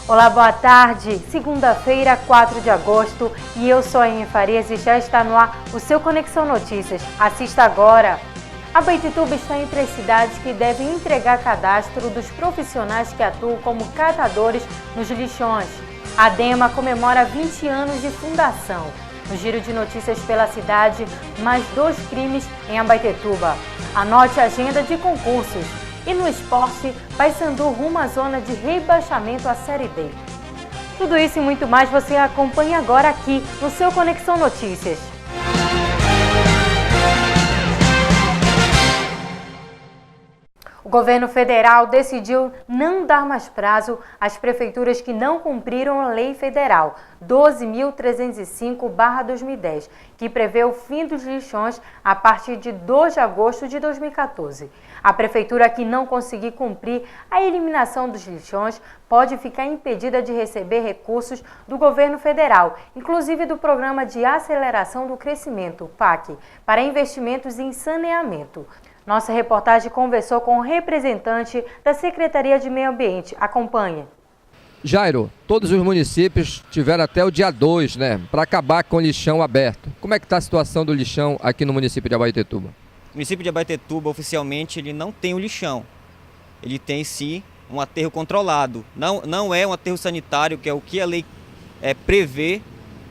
Olá, boa tarde. Segunda-feira, 4 de agosto, e eu sou a Aine Farias e já está no ar o seu Conexão Notícias. Assista agora. Abaetetuba está entre as cidades que devem entregar cadastro dos profissionais que atuam como catadores nos lixões. A DEMA comemora 20 anos de fundação. No giro de notícias pela cidade, mais 2 crimes em Abaetetuba. Anote a agenda de concursos. E no esporte, Paysandu rumo à zona de rebaixamento à Série D. Tudo isso e muito mais você acompanha agora aqui no seu Conexão Notícias. O governo federal decidiu não dar mais prazo às prefeituras que não cumpriram a lei federal 12.305/2010, que prevê o fim dos lixões a partir de 2 de agosto de 2014. A prefeitura que não conseguir cumprir a eliminação dos lixões pode ficar impedida de receber recursos do governo federal, inclusive do Programa de Aceleração do Crescimento, PAC, para investimentos em saneamento. Nossa reportagem conversou com o representante da Secretaria de Meio Ambiente. Acompanhe. Jairo, todos os municípios tiveram até o dia 2, para acabar com o lixão aberto. Como é que está a situação do lixão aqui no município de Abaetetuba? O município de Abaetetuba, oficialmente, ele não tem o lixão. Ele tem, sim, um aterro controlado. Não é um aterro sanitário, que é o que a lei prevê,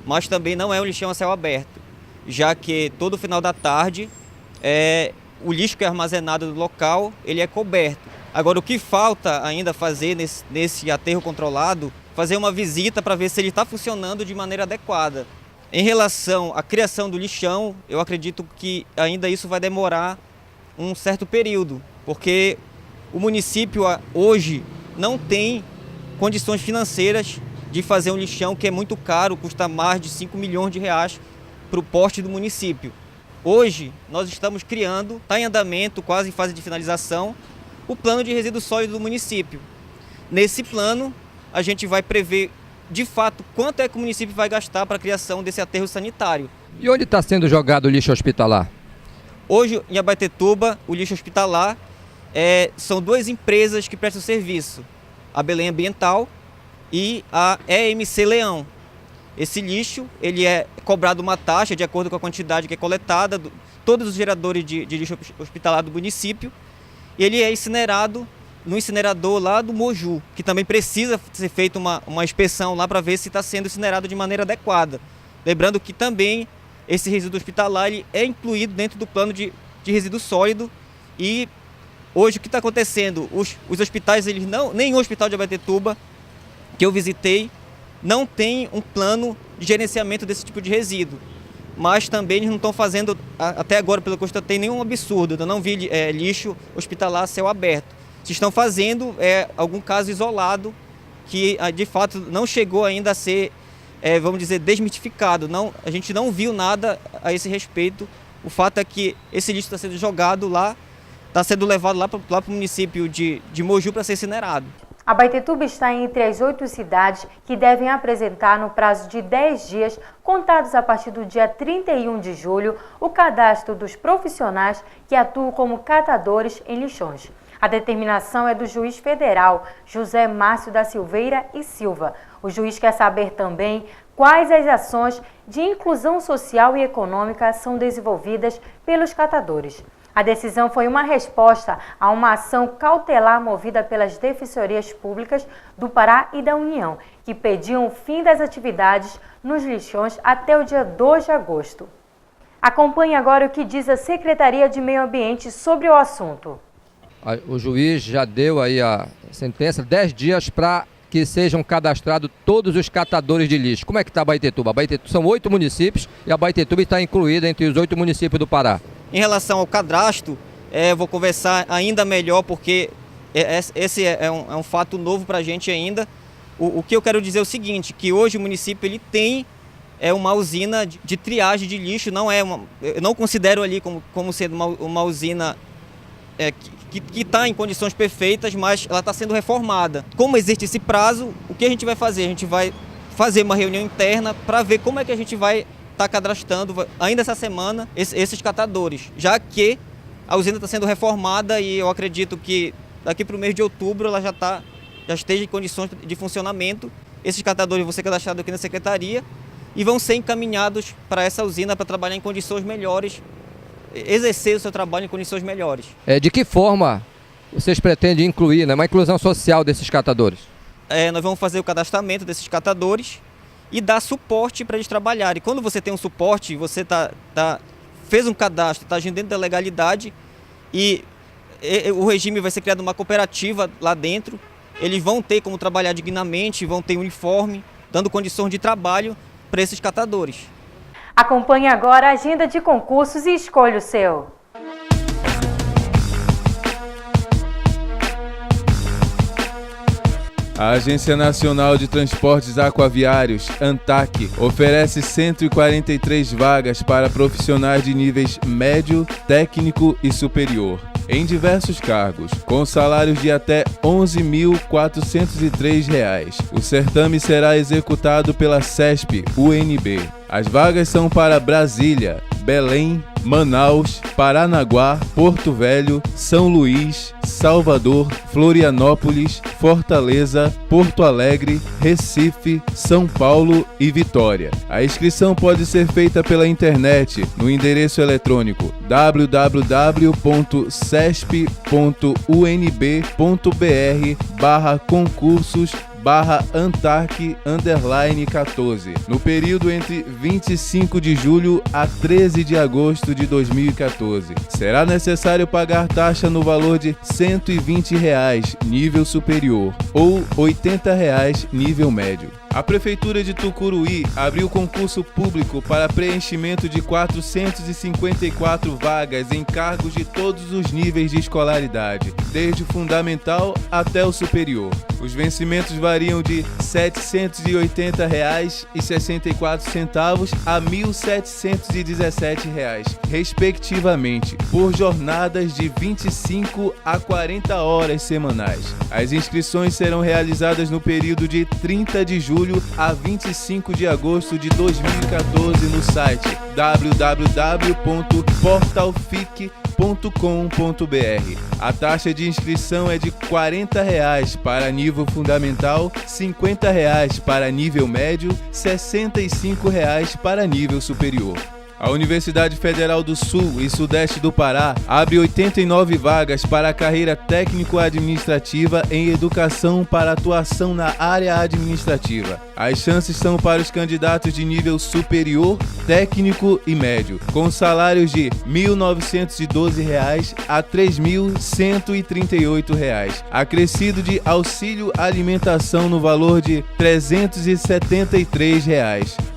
mas também não é um lixão a céu aberto, já que todo final da tarde o lixo que é armazenado no local, ele é coberto. Agora, o que falta ainda fazer nesse aterro controlado, fazer uma visita para ver se ele está funcionando de maneira adequada. Em relação à criação do lixão, eu acredito que ainda isso vai demorar um certo período, porque o município hoje não tem condições financeiras de fazer um lixão que é muito caro, custa mais de 5 milhões de reais para o porte do município. Hoje, nós estamos criando, está em andamento, quase em fase de finalização, o plano de resíduo sólido do município. Nesse plano, a gente vai prever, de fato, quanto é que o município vai gastar para a criação desse aterro sanitário. E onde está sendo jogado o lixo hospitalar? Hoje, em Abaetetuba, o lixo hospitalar são 2 empresas que prestam serviço, a Belém Ambiental e a EMC Leão. Esse lixo, ele é cobrado uma taxa de acordo com a quantidade que é coletada, todos os geradores de lixo hospitalar do município, e ele é incinerado no incinerador lá do Moju, que também precisa ser feita uma inspeção lá para ver se está sendo incinerado de maneira adequada. Lembrando que também esse resíduo hospitalar ele é incluído dentro do plano de resíduo sólido, e hoje o que está acontecendo? Os hospitais, nem o hospital de Abaetetuba, que eu visitei, não tem um plano de gerenciamento desse tipo de resíduo. Mas também eles não estão fazendo, até agora, pelo que eu constatei, nenhum absurdo. Eu não vi lixo hospitalar a céu aberto. Se estão fazendo algum caso isolado que, de fato, não chegou ainda a ser, vamos dizer, desmitificado. A gente não viu nada a esse respeito. O fato é que esse lixo está sendo jogado lá, está sendo levado lá para o município de Moju para ser incinerado. Abaetetuba está entre as 8 cidades que devem apresentar no prazo de 10 dias, contados a partir do dia 31 de julho, o cadastro dos profissionais que atuam como catadores em lixões. A determinação é do juiz federal José Márcio da Silveira e Silva. O juiz quer saber também quais as ações de inclusão social e econômica são desenvolvidas pelos catadores. A decisão foi uma resposta a uma ação cautelar movida pelas defensorias públicas do Pará e da União, que pediam o fim das atividades nos lixões até o dia 2 de agosto. Acompanhe agora o que diz a Secretaria de Meio Ambiente sobre o assunto. O juiz já deu aí a sentença, 10 dias para que sejam cadastrados todos os catadores de lixo. Como é que está Abaetetuba? São 8 municípios e Abaetetuba está incluída entre os 8 municípios do Pará. Em relação ao cadastro, vou conversar ainda melhor, porque esse é um fato novo para a gente ainda. O que eu quero dizer é o seguinte, que hoje o município ele tem uma usina de triagem de lixo, eu não considero ali como sendo uma usina que está em condições perfeitas, mas ela está sendo reformada. Como existe esse prazo, o que a gente vai fazer? A gente vai fazer uma reunião interna para ver como é que a gente vai estar cadastrando ainda essa semana esses catadores, já que a usina está sendo reformada e eu acredito que daqui para o mês de outubro ela já está já esteja em condições de funcionamento. Esses catadores vão ser cadastrados aqui na secretaria e vão ser encaminhados para essa usina para trabalhar em condições melhores, exercer o seu trabalho em condições melhores. De que forma vocês pretendem incluir, uma inclusão social desses catadores? Nós vamos fazer o cadastramento desses catadores e dar suporte para eles trabalharem. Quando você tem um suporte, você fez um cadastro, está agindo dentro da legalidade e o regime vai ser criado uma cooperativa lá dentro. Eles vão ter como trabalhar dignamente, vão ter uniforme, dando condições de trabalho para esses catadores. Acompanhe agora a agenda de concursos e escolha o seu. A Agência Nacional de Transportes Aquaviários, ANTAQ, oferece 143 vagas para profissionais de níveis médio, técnico e superior, em diversos cargos, com salários de até R$ 11.403. O certame será executado pela CESP-UNB. As vagas são para Brasília, Belém, Manaus, Paranaguá, Porto Velho, São Luís, Salvador, Florianópolis, Fortaleza, Porto Alegre, Recife, São Paulo e Vitória. A inscrição pode ser feita pela internet no endereço eletrônico www.cesp.unb.br/concursos/ANTARC_14, no período entre 25 de julho a 13 de agosto de 2014. Será necessário pagar taxa no valor de R$ 120, nível superior, ou R$ 80, nível médio. A Prefeitura de Tucuruí abriu concurso público para preenchimento de 454 vagas em cargos de todos os níveis de escolaridade, desde o fundamental até o superior. Os vencimentos variam de R$ 780,64 a R$ 1.717, respectivamente, por jornadas de 25 a 40 horas semanais. As inscrições serão realizadas no período de 30 de julho a 25 de agosto de 2014 no site www.portalfic.com.br. A taxa de inscrição é de R$ 40 para nível fundamental, R$ 50 para nível médio, R$ 65 para nível superior. A Universidade Federal do Sul e Sudeste do Pará abre 89 vagas para a carreira técnico-administrativa em educação para atuação na área administrativa. As chances são para os candidatos de nível superior, técnico e médio, com salários de R$ 1.912 a R$ 3.138, acrescido de auxílio alimentação no valor de R$ 373.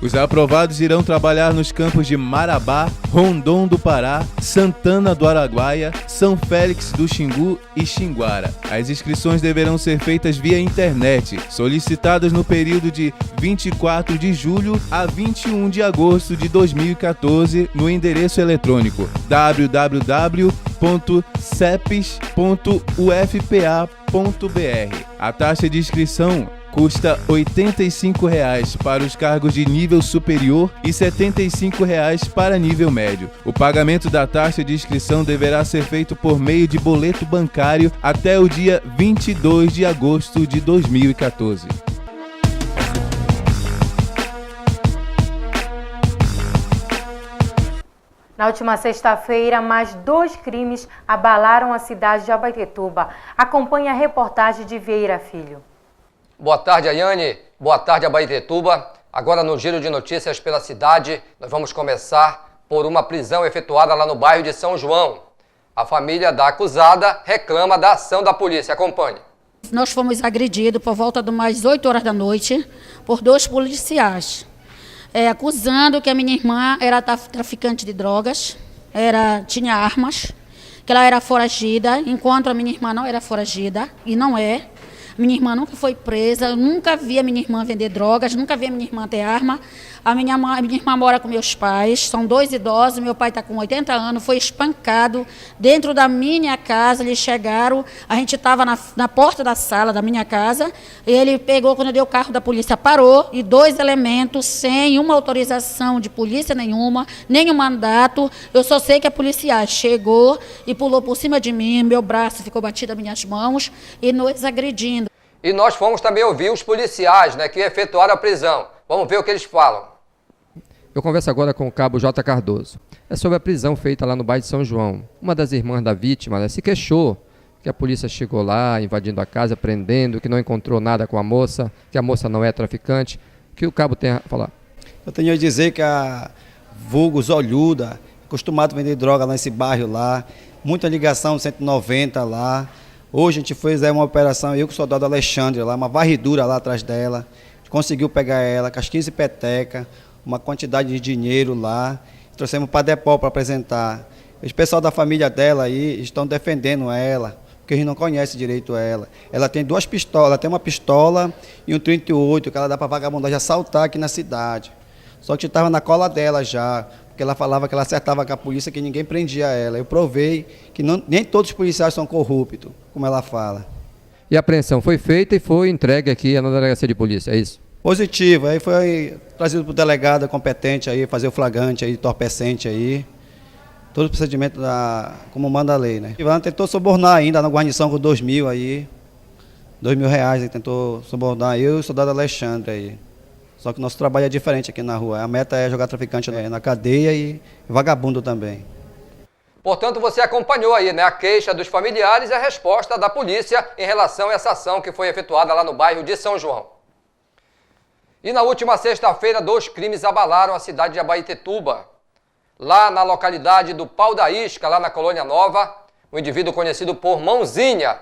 Os aprovados irão trabalhar nos campos de Marabá, Rondon do Pará, Santana do Araguaia, São Félix do Xingu e Xinguara. As inscrições deverão ser feitas via internet, solicitadas no período de 24 de julho a 21 de agosto de 2014 no endereço eletrônico www.cepes.ufpa.br. A taxa de inscrição custa R$ 85 para os cargos de nível superior e R$ 75 para nível médio. O pagamento da taxa de inscrição deverá ser feito por meio de boleto bancário até o dia 22 de agosto de 2014. Na última sexta-feira, mais 2 crimes abalaram a cidade de Abaetetuba. Acompanhe a reportagem de Vieira Filho. Boa tarde, Ayane. Boa tarde, Abaetetuba. Agora no giro de notícias pela cidade, nós vamos começar por uma prisão efetuada lá no bairro de São João. A família da acusada reclama da ação da polícia. Acompanhe. Nós fomos agredidos por volta de umas 8 horas da noite por 2 policiais, acusando que a minha irmã era traficante de drogas, tinha armas, que ela era foragida, enquanto a minha irmã não era foragida, e não é. Minha irmã nunca foi presa, eu nunca vi a minha irmã vender drogas, nunca vi a minha irmã ter arma. A minha irmã mora com meus pais, são 2 idosos, meu pai está com 80 anos, foi espancado dentro da minha casa, eles chegaram, a gente estava na porta da sala da minha casa, ele pegou, quando eu dei o carro da polícia, parou, e 2 elementos, sem uma autorização de polícia nenhuma, nem um mandato, eu só sei que a policial chegou e pulou por cima de mim, meu braço ficou batido nas minhas mãos, e nos agredindo. E nós fomos também ouvir os policiais, né, que efetuaram a prisão. Vamos ver o que eles falam. Eu converso agora com o cabo J. Cardoso. É sobre a prisão feita lá no bairro de São João. Uma das irmãs da vítima, né, se queixou que a polícia chegou lá, invadindo a casa, prendendo, que não encontrou nada com a moça, que a moça não é traficante. O que o cabo tem a falar? Eu tenho a dizer que a vulgo Olhuda, acostumado a vender droga nesse bairro lá, muita ligação do 190 lá. Hoje a gente fez uma operação, eu com o soldado Alexandre lá, uma varridura lá atrás dela. A gente conseguiu pegar ela com as 15 petecas, uma quantidade de dinheiro lá. Trouxemos para Depol para apresentar. Os pessoal da família dela aí estão defendendo ela, porque a gente não conhece direito ela. Ela tem 2 pistolas, ela tem uma pistola e um 38, que ela dá para vagabundagem assaltar aqui na cidade. Só que estava na cola dela já, porque ela falava que ela acertava com a polícia, que ninguém prendia ela. Eu provei que nem todos os policiais são corruptos, como ela fala. E a apreensão foi feita e foi entregue aqui na delegacia de polícia, é isso? Positivo, aí foi trazido para o delegado competente aí, fazer o flagrante aí, entorpecente aí. Todo o procedimento como manda a lei, né? Ivan tentou subornar ainda na guarnição com 2.000 aí, R$2.000, ele tentou subornar eu e o soldado Alexandre aí. Só que o nosso trabalho é diferente aqui na rua. A meta é jogar traficante na cadeia e vagabundo também. Portanto, você acompanhou aí, né, a queixa dos familiares e a resposta da polícia em relação a essa ação que foi efetuada lá no bairro de São João. E na última sexta-feira, 2 crimes abalaram a cidade de Abaetetuba. Lá na localidade do Pau da Isca, lá na Colônia Nova, um indivíduo conhecido por Mãozinha,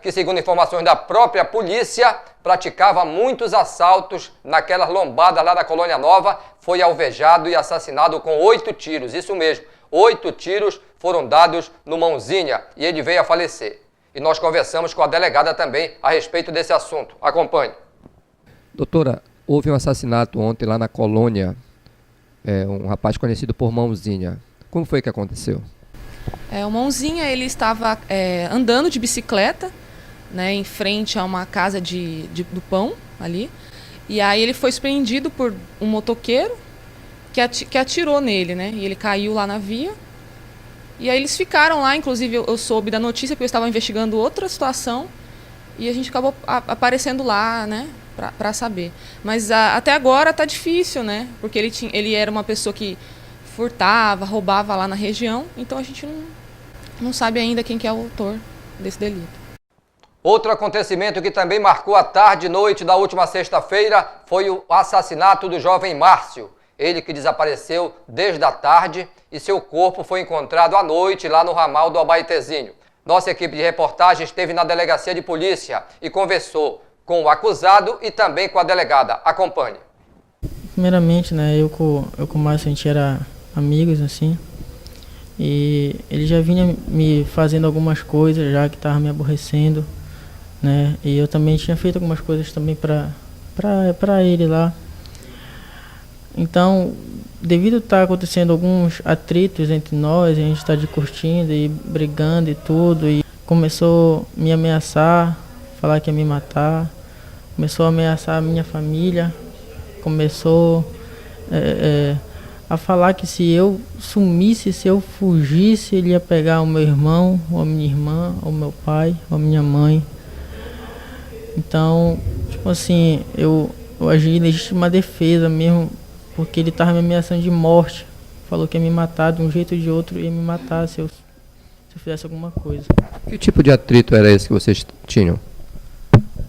que, segundo informações da própria polícia, praticava muitos assaltos naquelas lombadas lá na Colônia Nova, foi alvejado e assassinado com 8 tiros. Isso mesmo, 8 tiros foram dados no Mãozinha e ele veio a falecer. E nós conversamos com a delegada também a respeito desse assunto. Acompanhe. Doutora, houve um assassinato ontem lá na Colônia, um rapaz conhecido por Mãozinha. Como foi que aconteceu? O Mãozinha, ele estava andando de bicicleta, né, em frente a uma casa do pão ali. E aí ele foi surpreendido por um motoqueiro que atirou nele, né? E ele caiu lá na via. E aí eles ficaram lá, inclusive eu soube da notícia porque eu estava investigando outra situação. E a gente acabou aparecendo lá, né, para saber. Mas até agora tá difícil, né? Porque ele era uma pessoa que furtava, roubava lá na região, então a gente não sabe ainda quem que é o autor desse delito. Outro acontecimento que também marcou a tarde e noite da última sexta-feira foi o assassinato do jovem Márcio. Ele que desapareceu desde a tarde e seu corpo foi encontrado à noite lá no ramal do Abaetezinho. Nossa equipe de reportagem esteve na delegacia de polícia e conversou com o acusado e também com a delegada. Acompanhe. Primeiramente, né, eu com o Márcio, a gente era amigos, assim, e ele já vinha me fazendo algumas coisas já que estava me aborrecendo, né, e eu também tinha feito algumas coisas também para ele lá. Então, devido a estar acontecendo alguns atritos entre nós, a gente está curtindo e brigando e tudo, e começou a me ameaçar, falar que ia me matar, começou a ameaçar a minha família, começou a falar que se eu sumisse, se eu fugisse, ele ia pegar o meu irmão, ou a minha irmã, ou o meu pai, ou a minha mãe. Então, tipo assim, eu agi em legítima defesa mesmo, porque ele estava me ameaçando de morte. Falou que ia me matar de um jeito ou de outro, ia me matar se eu fizesse alguma coisa. Que tipo de atrito era esse que vocês tinham?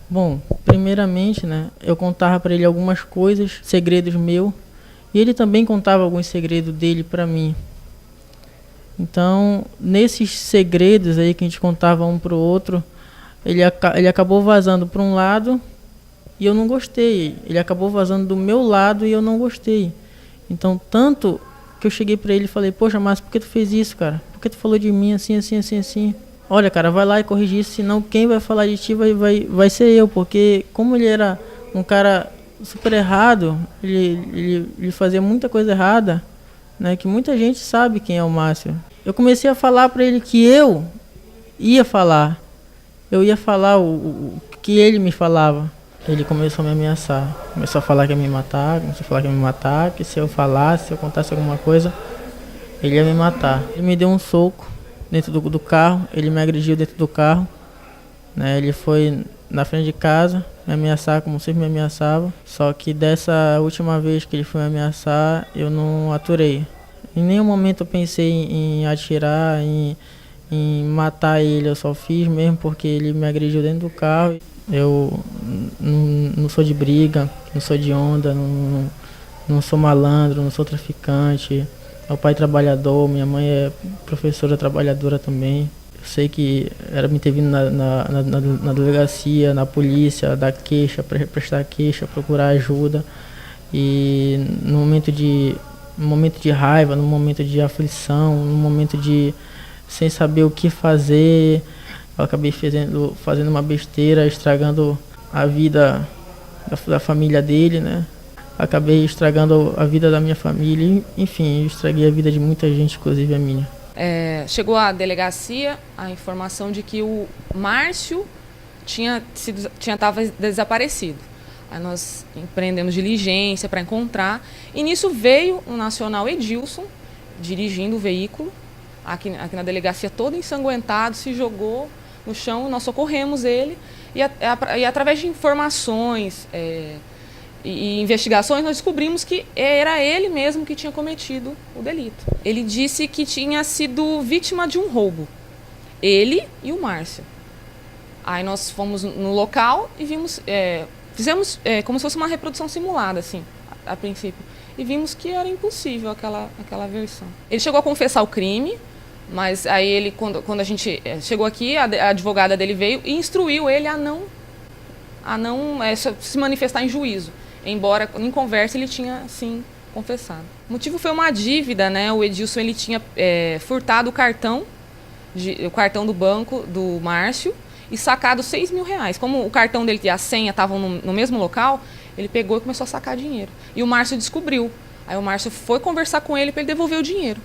Bom, primeiramente, né, eu contava para ele algumas coisas, segredos meus, e ele também contava alguns segredos dele para mim. Então, nesses segredos aí que a gente contava um pro outro, ele acabou vazando para um lado e eu não gostei. Ele acabou vazando do meu lado e eu não gostei. Então, tanto que eu cheguei para ele e falei: poxa, Márcio, por que tu fez isso, cara? Por que tu falou de mim assim, assim, assim, assim? Olha, cara, vai lá e corrigir isso, senão quem vai falar de ti vai ser eu, porque como ele era um cara super errado, ele fazia muita coisa errada, né, que muita gente sabe quem é o Márcio. Eu comecei a falar para ele que eu ia falar o que ele me falava. Ele começou a me ameaçar, começou a falar que ia me matar, que se eu falasse, se eu contasse alguma coisa, ele ia me matar. Ele me deu um soco dentro do carro, ele me agrediu dentro do carro, né? Ele foi na frente de casa, me ameaçar como sempre me ameaçava. Só que dessa última vez que ele foi me ameaçar, eu não aturei. Em nenhum momento eu pensei em atirar, em matar ele. Eu só fiz mesmo porque ele me agrediu dentro do carro. Eu não sou de briga, não sou de onda, não sou malandro, não sou traficante. Meu pai é trabalhador, minha mãe é professora trabalhadora também. Eu sei que era me ter vindo na delegacia, na polícia, dar queixa, prestar queixa, procurar ajuda. E no momento de raiva, no momento de aflição, no momento de sem saber o que fazer, eu acabei fazendo uma besteira, estragando a vida da família dele, né? Acabei estragando a vida da minha família, enfim, estraguei a vida de muita gente, inclusive a minha. Chegou à delegacia a informação de que o Márcio estava desaparecido. Aí nós empreendemos diligência para encontrar, e nisso veio o nacional Edilson, dirigindo o veículo, aqui na delegacia todo ensanguentado, se jogou no chão, nós socorremos ele, e através de informações e investigações, nós descobrimos que era ele mesmo que tinha cometido o delito. Ele disse que tinha sido vítima de um roubo, ele e o Márcio. Aí nós fomos no local e vimos, fizemos como se fosse uma reprodução simulada, assim, a princípio, e vimos que era impossível aquela versão. Ele chegou a confessar o crime, mas aí ele, quando a gente chegou aqui, a advogada dele veio e instruiu ele a não se manifestar em juízo, embora em conversa ele tinha, sim, confessado. O motivo foi uma dívida, né? O Edilson ele tinha furtado o cartão do banco do Márcio e sacado R$6.000. Como o cartão dele e a senha estavam no mesmo local, ele pegou e começou a sacar dinheiro. E o Márcio descobriu. Aí o Márcio foi conversar com ele para ele devolver o dinheiro.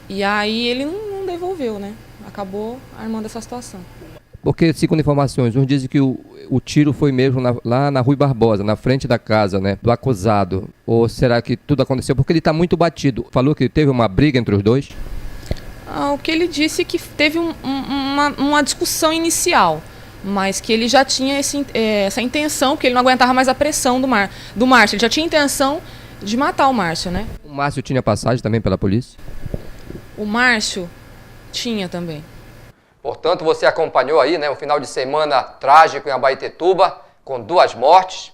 E aí ele não devolveu, né? Acabou armando essa situação. Porque, segundo informações, uns dizem que o tiro foi mesmo lá na Rui Barbosa, na frente da casa, né, do acusado. Ou será que tudo aconteceu? Porque ele está muito batido. Falou que teve uma briga entre os dois? O que ele disse é que teve uma discussão inicial, mas que ele já tinha essa intenção, que ele não aguentava mais a pressão do Márcio. Ele já tinha intenção de matar o Márcio, né? O Márcio tinha passagem também pela polícia? O Márcio tinha também. Portanto, você acompanhou aí, né, um final de semana trágico em Abaetetuba, com 2 mortes.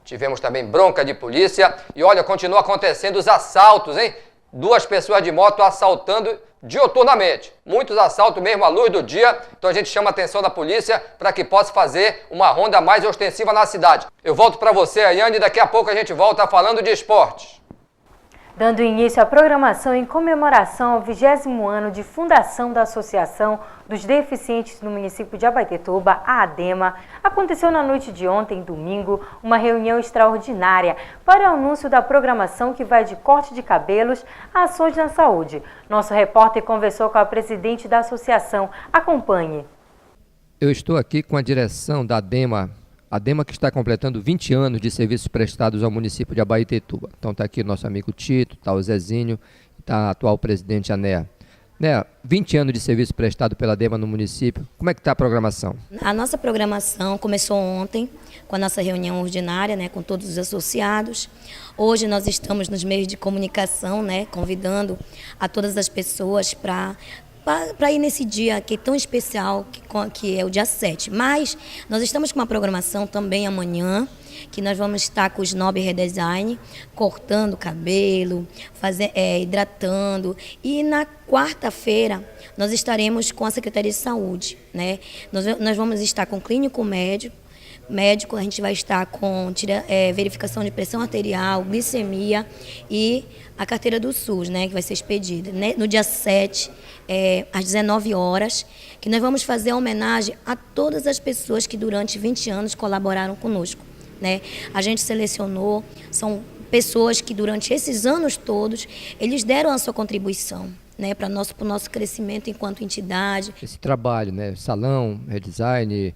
Tivemos também bronca de polícia. E olha, continua acontecendo os assaltos, hein? 2 pessoas de moto assaltando diuturnamente. Muitos assaltos mesmo à luz do dia. Então a gente chama a atenção da polícia para que possa fazer uma ronda mais ostensiva na cidade. Eu volto para você, Ayane, e daqui a pouco a gente volta falando de esportes. Dando início à programação em comemoração ao 20º ano de fundação da Associação dos Deficientes no município de Abaetetuba, a ADEMA, aconteceu na noite de ontem, domingo, uma reunião extraordinária para o anúncio da programação que vai de corte de cabelos a ações na saúde. Nosso repórter conversou com a presidente da associação. Acompanhe. Eu estou aqui com a direção da ADEMA. A ADEMA que está completando 20 anos de serviços prestados ao município de Abaetetuba. Então está aqui o nosso amigo Tito, está o Zezinho, está a atual presidente Anéa. Né, 20 anos de serviço prestado pela ADEMA no município. Como é que está a programação? A nossa programação começou ontem com a nossa reunião ordinária, né, com todos os associados. Hoje nós estamos nos meios de comunicação, né, convidando a todas as pessoas para ir nesse dia que é tão especial, que é o dia 7. Mas nós estamos com uma programação também amanhã, que nós vamos estar com o Snob Redesign, cortando cabelo, hidratando. E na quarta-feira nós estaremos com a Secretaria de Saúde, né? Nós vamos estar com o clínico médico, a gente vai estar com verificação de pressão arterial, glicemia e a carteira do SUS, né, que vai ser expedida, né, no dia 7, às 19 horas, que nós vamos fazer a homenagem a todas as pessoas que durante 20 anos colaboraram conosco, né? A gente selecionou, são pessoas que durante esses anos todos, eles deram a sua contribuição, né, para o nosso crescimento enquanto entidade. Esse trabalho, né, salão, redesign,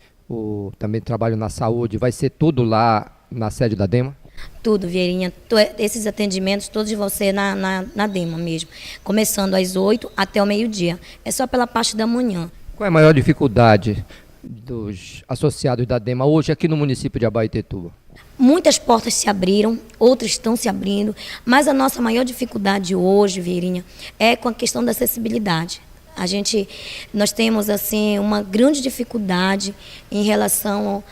também trabalho na saúde, vai ser tudo lá na sede da ADEMA? Tudo, Vieirinha. Esses atendimentos todos vão ser na DEMA mesmo, começando às 8 até o meio-dia. É só pela parte da manhã. Qual é a maior dificuldade dos associados da DEMA hoje aqui no município de Abaetetuba? Muitas portas se abriram, outras estão se abrindo, mas a nossa maior dificuldade hoje, Vieirinha, é com a questão da acessibilidade. Nós temos assim uma grande dificuldade em relação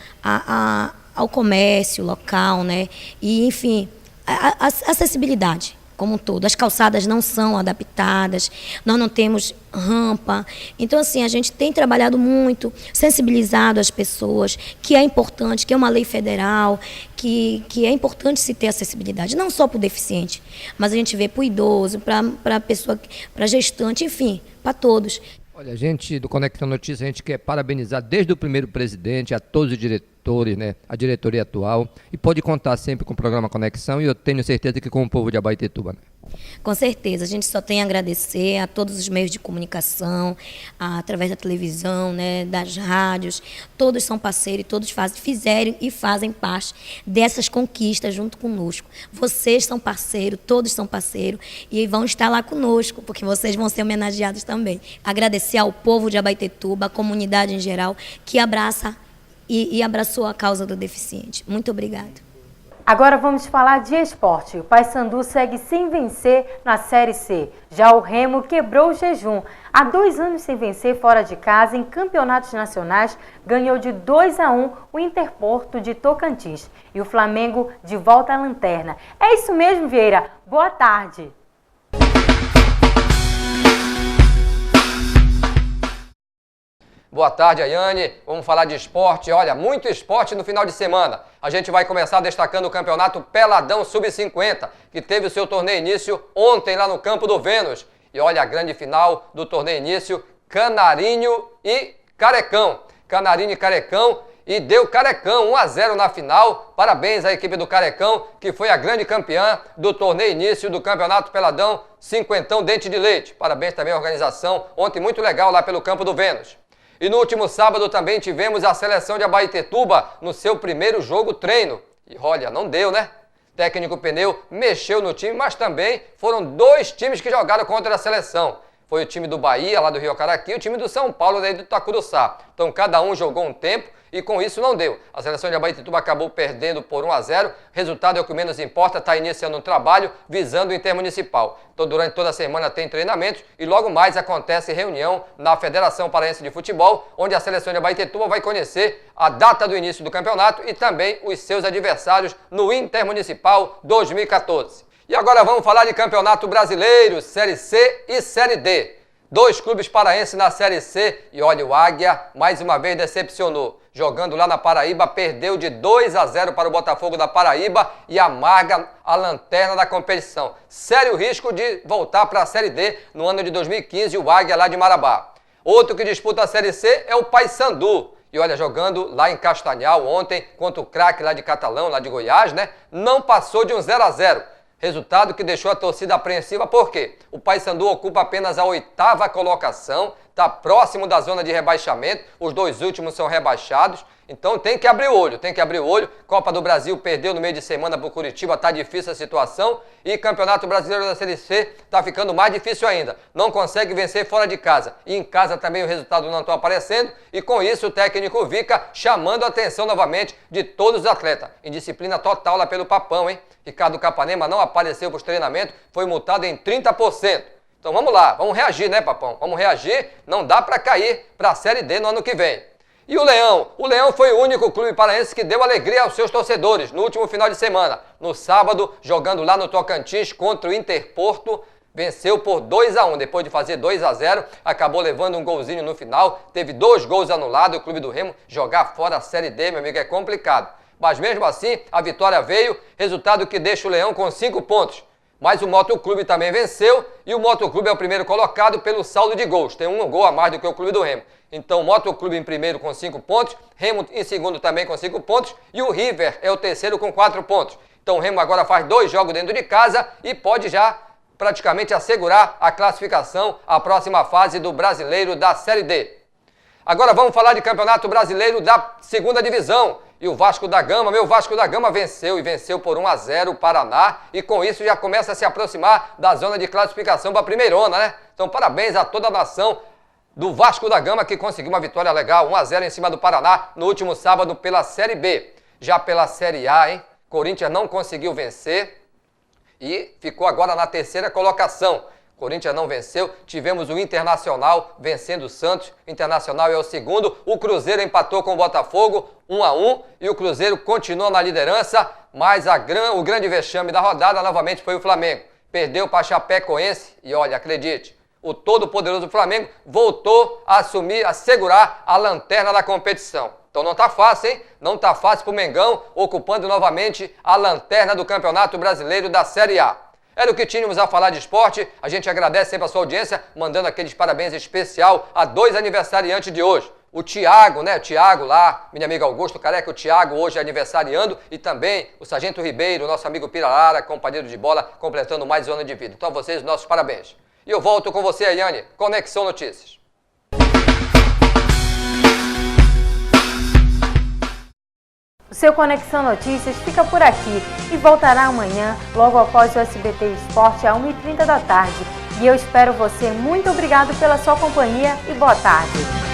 ao comércio local, né? E enfim, a acessibilidade como um todo. As calçadas não são adaptadas, nós não temos rampa. Então, assim, a gente tem trabalhado muito, sensibilizado as pessoas, que é importante, que é uma lei federal, que é importante se ter acessibilidade, não só para o deficiente, mas a gente vê para o idoso, para a pessoa, para gestante, enfim, para todos. Olha, a gente do Conexão Notícias, a gente quer parabenizar desde o primeiro presidente, a todos os diretores, né, a diretoria atual, e pode contar sempre com o programa Conexão, e eu tenho certeza que com o povo de Abaetetuba, né? Com certeza, a gente só tem a agradecer a todos os meios de comunicação, através da televisão, né, das rádios, todos são parceiros e todos fizeram e fazem parte dessas conquistas junto conosco. Vocês são parceiros, todos são parceiros e vão estar lá conosco, porque vocês vão ser homenageados também. Agradecer ao povo de Abaetetuba, a comunidade em geral, que abraça e abraçou a causa do deficiente. Muito obrigada. Agora vamos falar de esporte. O Paysandu segue sem vencer na Série C. Já o Remo quebrou o jejum. Há 2 anos sem vencer fora de casa em campeonatos nacionais, ganhou de 2-1 o Interporto de Tocantins. E o Flamengo de volta à lanterna. É isso mesmo, Vieira. Boa tarde. Boa tarde, Ayane. Vamos falar de esporte. Olha, muito esporte no final de semana. A gente vai começar destacando o campeonato Peladão Sub-50, que teve o seu torneio início ontem lá no Campo do Vênus. E olha a grande final do torneio início, Canarinho e Carecão. Canarinho e Carecão, e deu Carecão 1-0 na final. Parabéns à equipe do Carecão, que foi a grande campeã do torneio início do campeonato Peladão Cinquentão Dente de Leite. Parabéns também à organização. Ontem muito legal lá pelo Campo do Vênus. E no último sábado também tivemos a seleção de Abaetetuba no seu primeiro jogo treino. E olha, não deu, né? Técnico Pneu mexeu no time, mas também foram 2 times que jogaram contra a seleção. Foi o time do Bahia, lá do Rio Acaraqui, e o time do São Paulo, daí do Itacuruçá. Então cada um jogou um tempo e com isso não deu. A seleção de Abaetetuba acabou perdendo por 1-0. Resultado é o que menos importa, está iniciando um trabalho visando o Intermunicipal. Então durante toda a semana tem treinamentos e logo mais acontece reunião na Federação Paraense de Futebol, onde a seleção de Abaetetuba vai conhecer a data do início do campeonato e também os seus adversários no Intermunicipal 2014. E agora vamos falar de Campeonato Brasileiro, Série C e Série D. 2 clubes paraenses na Série C e olha, o Águia mais uma vez decepcionou. Jogando lá na Paraíba, perdeu de 2-0 para o Botafogo da Paraíba e amarga a lanterna da competição. Sério risco de voltar para a Série D no ano de 2015, o Águia lá de Marabá. Outro que disputa a Série C é o Paysandu. E olha, jogando lá em Castanhal ontem contra o Craque lá de Catalão, lá de Goiás, né? Não passou de um 0-0. Resultado que deixou a torcida apreensiva, por quê? O Paysandu ocupa apenas a 8ª colocação, está próximo da zona de rebaixamento, os 2 últimos são rebaixados, então tem que abrir o olho, Copa do Brasil perdeu no meio de semana para o Curitiba, está difícil a situação, e Campeonato Brasileiro da Série C está ficando mais difícil ainda, não consegue vencer fora de casa, e em casa também o resultado não está aparecendo, e com isso o técnico Vica chamando a atenção novamente de todos os atletas, indisciplina total lá pelo Papão, hein? Ricardo Capanema não apareceu para os treinamentos, foi multado em 30%. Então vamos lá, vamos reagir, né, Papão? Vamos reagir, não dá para cair para a Série D no ano que vem. E o Leão? O Leão foi o único clube paraense que deu alegria aos seus torcedores no último final de semana. No sábado, jogando lá no Tocantins contra o Interporto, venceu por 2-1. Depois de fazer 2-0, acabou levando um golzinho no final. Teve 2 gols anulados. O clube do Remo jogar fora a Série D, meu amigo, é complicado. Mas mesmo assim, a vitória veio, resultado que deixa o Leão com 5 pontos. Mas o Motoclube também venceu e o Motoclube é o primeiro colocado pelo saldo de gols. Tem 1 gol a mais do que o clube do Remo. Então o Motoclube em primeiro com 5 pontos, Remo em segundo também com 5 pontos e o River é o terceiro com 4 pontos. Então o Remo agora faz 2 jogos dentro de casa e pode já praticamente assegurar a classificação à próxima fase do Brasileiro da Série D. Agora vamos falar de Campeonato Brasileiro da 2ª Divisão. E o Vasco da Gama, meu Vasco da Gama venceu por 1-0 o Paraná e com isso já começa a se aproximar da zona de classificação para a primeirona, né? Então parabéns a toda a nação do Vasco da Gama, que conseguiu uma vitória legal, 1-0 em cima do Paraná, no último sábado pela Série B. Já pela Série A, hein? Corinthians não conseguiu vencer e ficou agora na terceira colocação. Corinthians não venceu, tivemos o Internacional vencendo o Santos, Internacional é o segundo, o Cruzeiro empatou com o Botafogo, 1-1, e o Cruzeiro continua na liderança, mas o grande vexame da rodada novamente foi o Flamengo. Perdeu para a Chapecoense e olha, acredite, o todo-poderoso Flamengo voltou a assumir, a segurar a lanterna da competição. Então não tá fácil, hein? Não tá fácil pro Mengão, ocupando novamente a lanterna do Campeonato Brasileiro da Série A. Era o que tínhamos a falar de esporte. A gente agradece sempre a sua audiência, mandando aqueles parabéns especial a 2 aniversariantes de hoje. O Tiago, né? O Tiago lá, minha amiga Augusto Careca, o Tiago hoje é aniversariando, e também o Sargento Ribeiro, nosso amigo Pirarara, companheiro de bola, completando mais um ano de vida. Então a vocês, nossos parabéns. E eu volto com você, Ayane, Conexão Notícias. O seu Conexão Notícias fica por aqui e voltará amanhã, logo após o SBT Esporte, às 1h30 da tarde. E eu espero você. Muito obrigado pela sua companhia e boa tarde.